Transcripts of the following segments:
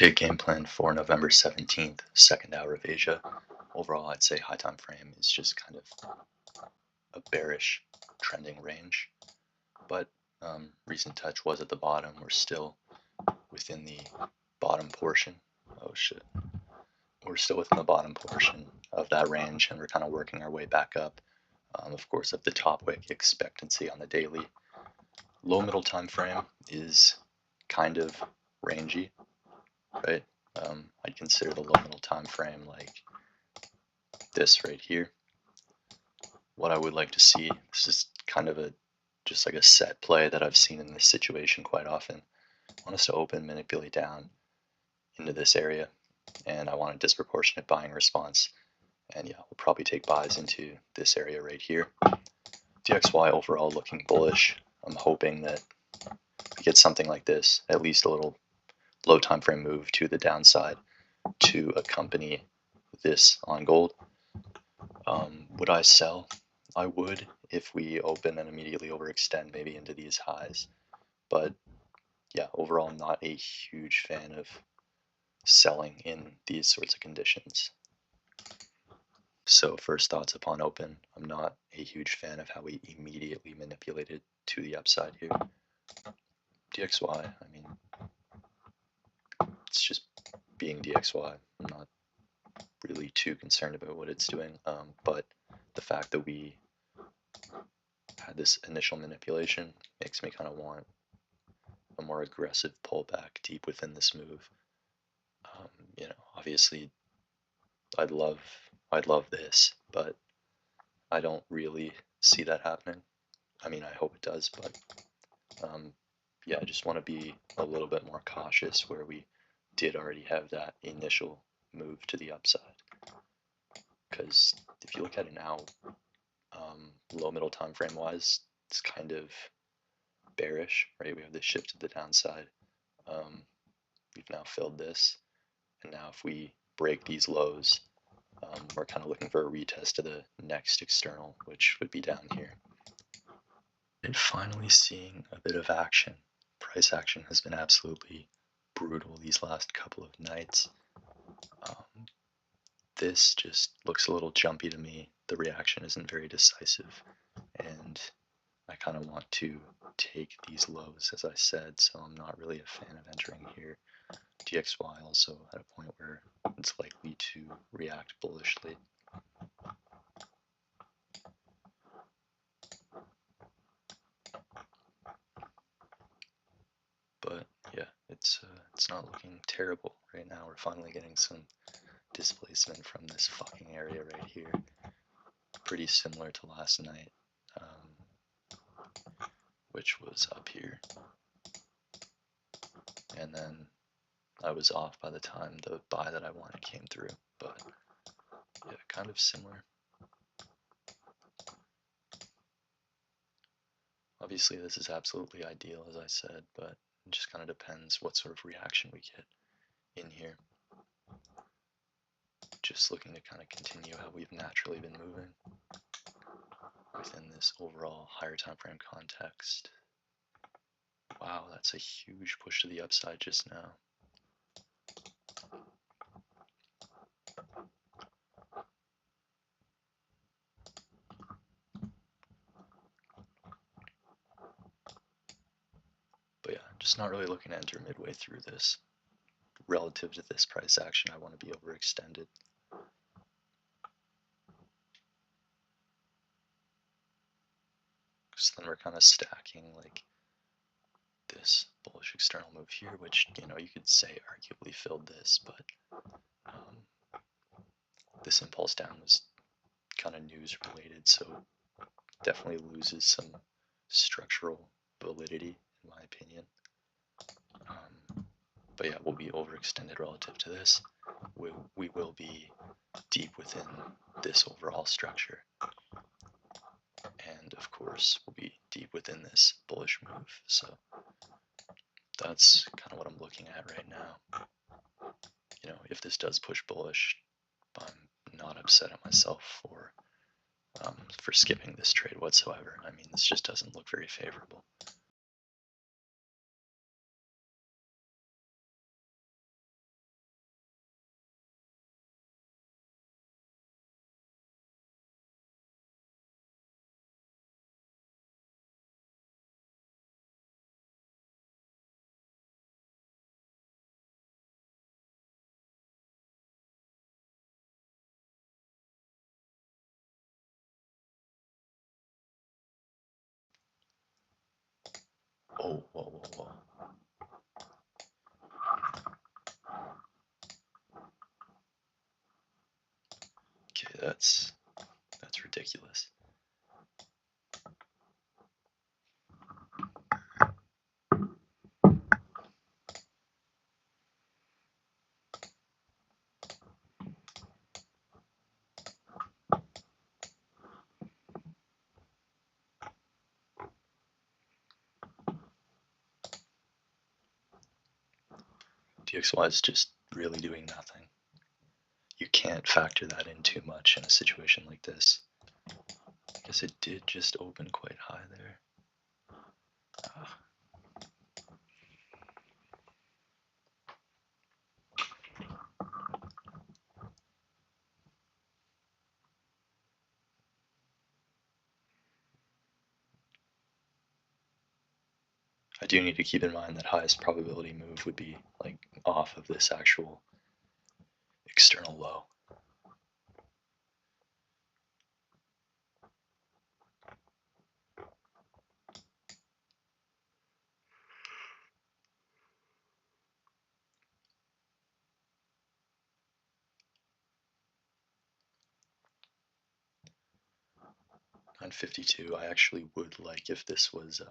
Okay, game plan for November 17th, second hour of Asia. Overall, I'd say high time frame is just kind of a bearish trending range, but recent touch was at the bottom. We're still within the bottom portion. Oh shit. We're still within the bottom portion of that range, and we're kind of working our way back up. Of course, at the top wick expectancy on the daily. Low middle time frame is kind of rangy, right? I'd consider the low middle time frame like this right here. What I would like to see, this is kind of just like a set play that I've seen in this situation quite often. I want us to open, manipulate down into this area, and I want a disproportionate buying response. And yeah, we'll probably take buys into this area right here. DXY overall looking bullish. I'm hoping that we get something like this, at least a little low time frame move to the downside to accompany this on gold. Would I sell? I would if we open and immediately overextend maybe into these highs. But yeah, overall not a huge fan of selling in these sorts of conditions. So first thoughts upon open, I'm not a huge fan of how we immediately manipulated to the upside here. DXY, I mean, it's just being DXY. I'm not really too concerned about what it's doing, but the fact that we had this initial manipulation makes me kind of want a more aggressive pullback deep within this move. You know, obviously I'd love this, but I don't really see that happening. I mean, I hope it does, but yeah, I just want to be a little bit more cautious where we did already have that initial move to the upside. Because if you look at it now, low middle time frame wise, it's kind of bearish, right? We have this shift to the downside. We've now filled this, and now if we break these lows, we're kind of looking for a retest to the next external, which would be down here. And finally seeing a bit of action. Price action has been absolutely brutal these last couple of nights. This just looks a little jumpy to me. The reaction isn't very decisive, and I kind of want to take these lows, as I said, so I'm not really a fan of entering here. DXY also at a point where it's likely to react bullishly. But yeah, it's not looking terrible right now. We're finally getting some displacement from this fucking area right here. Pretty similar to last night, which was up here. And then I was off by the time the buy that I wanted came through, but yeah, kind of similar. Obviously this is absolutely ideal, as I said, but it just kind of depends what sort of reaction we get in here. Just looking to kind of continue how we've naturally been moving within this overall higher time frame context. Wow, that's a huge push to the upside just now. But yeah, just not really looking to enter midway through this. Relative to this price action, I want to be overextended. So then we're kind of stacking like this bullish external move here, which, you know, you could say arguably filled this, but this impulse down was kind of news related, so definitely loses some structural validity in my opinion. But yeah, we'll be overextended relative to this. We will be deep within this overall structure. And of course, we'll be deep within this bullish move. So that's kind of what I'm looking at right now. You know, if this does push bullish, I'm not upset at myself for skipping this trade whatsoever. I mean, this just doesn't look very favorable. Oh, whoa, whoa, whoa. Okay, that's ridiculous. DXY is just really doing nothing. You can't factor that in too much in a situation like this. I guess it did just open quite high there. 'I do need to keep in mind that highest probability move would be like off of this actual external low. On 52, I actually would like if this was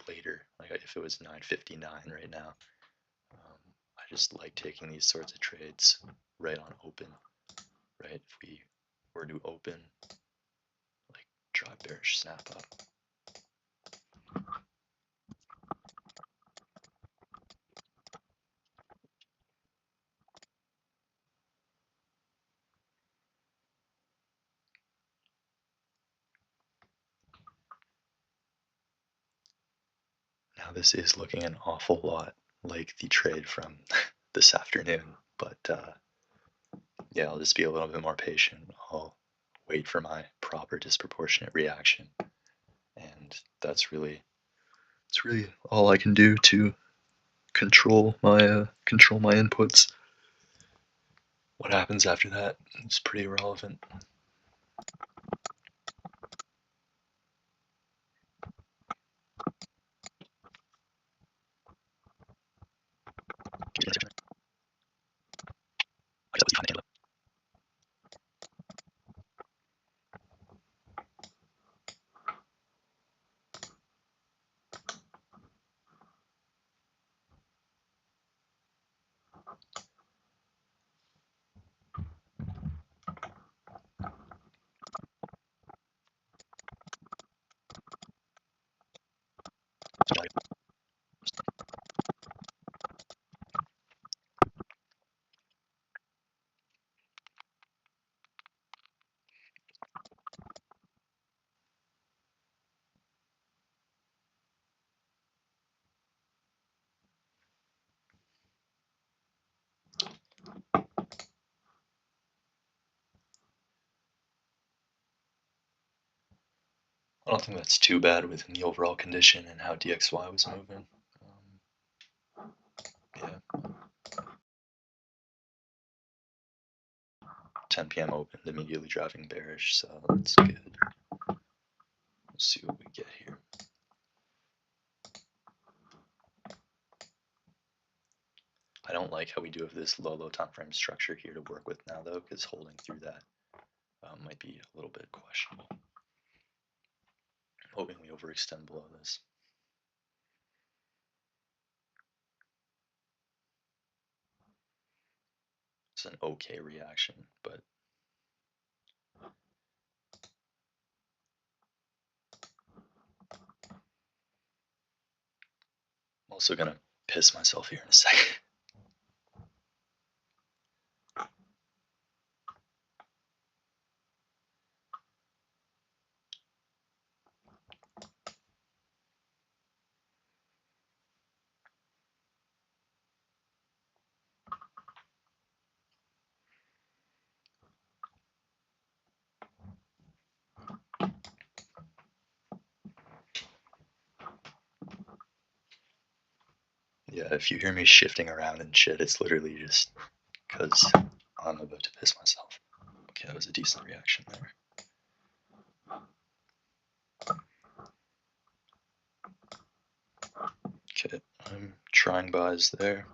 later, like if it was 9:59 right now. I just like taking these sorts of trades right on open, right? If we were to open, like draw bearish snap up. Now this is looking an awful lot like the trade from this afternoon, but yeah, I'll just be a little bit more patient. I'll wait for my proper disproportionate reaction, and that's really all I can do to control my inputs. What happens after that is pretty irrelevant. I don't think that's too bad within the overall condition and how DXY was moving. Yeah. 10 p.m. opened, immediately driving bearish, so that's good. Let's see what we get here. I don't like how we do have this low time frame structure here to work with now, though, because holding through that might be a little bit questionable. I'm hoping we overextend below this. It's an okay reaction, but I'm also gonna piss myself here in a second. Yeah, if you hear me shifting around and shit, it's literally just because I'm about to piss myself. Okay, that was a decent reaction there. Okay, I'm trying buys there.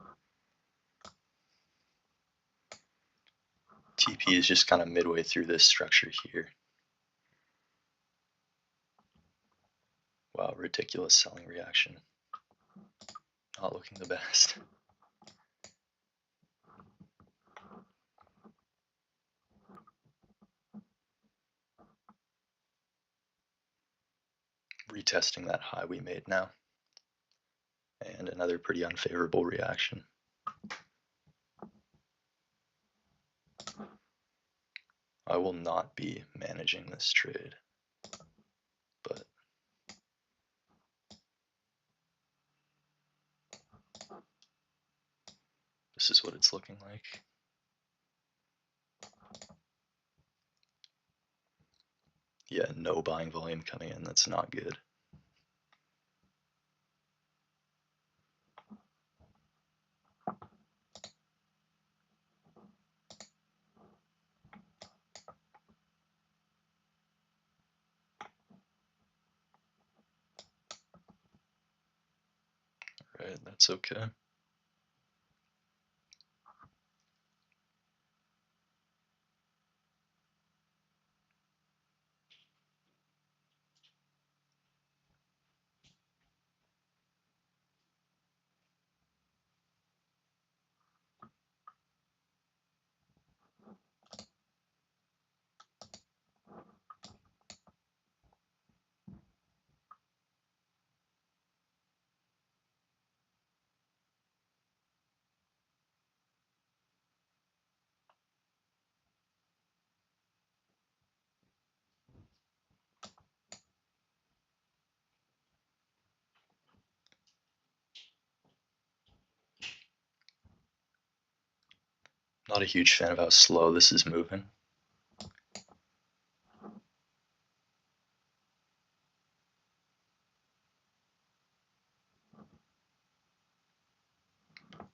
TP is just kind of midway through this structure here. Wow, ridiculous selling reaction. Not looking the best. Retesting that high we made now. And another pretty unfavorable reaction. I will not be managing this trade, but this is what it's looking like. Yeah, no buying volume coming in, that's not good. Right, that's okay. Not a huge fan of how slow this is moving.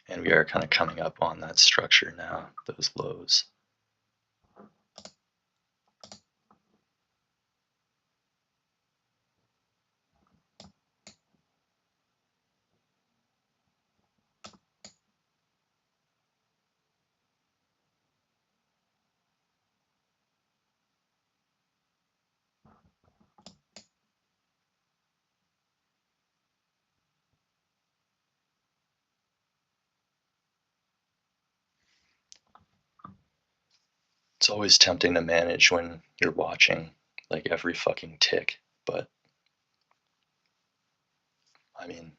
And we are kind of coming up on that structure now, those lows. It's always tempting to manage when you're watching like every fucking tick, but I mean,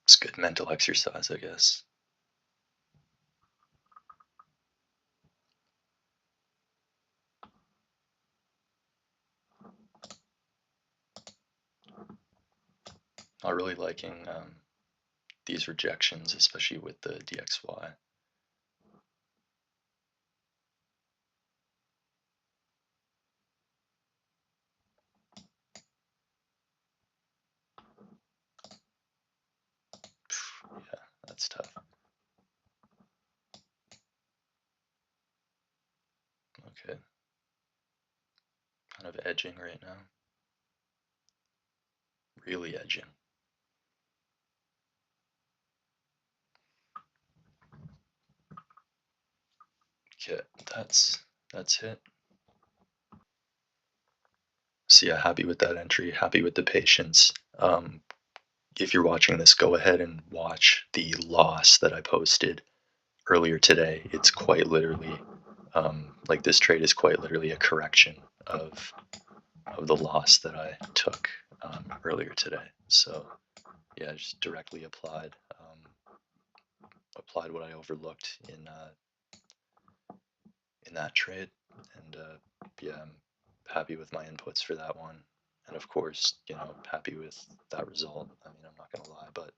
it's good mental exercise, I guess. Not really liking these rejections, especially with the DXY. Yeah, that's tough. Okay. Kind of edging right now. Really edging. Okay, that's hit. So yeah, happy with that entry, happy with the patience. If you're watching this, go ahead and watch the loss that I posted earlier today. It's quite literally, like this trade is quite literally a correction of the loss that I took earlier today. So yeah, just directly applied what I overlooked in that trade, and yeah, I'm happy with my inputs for that one, and of course, happy with that result. I mean, I'm not gonna lie, but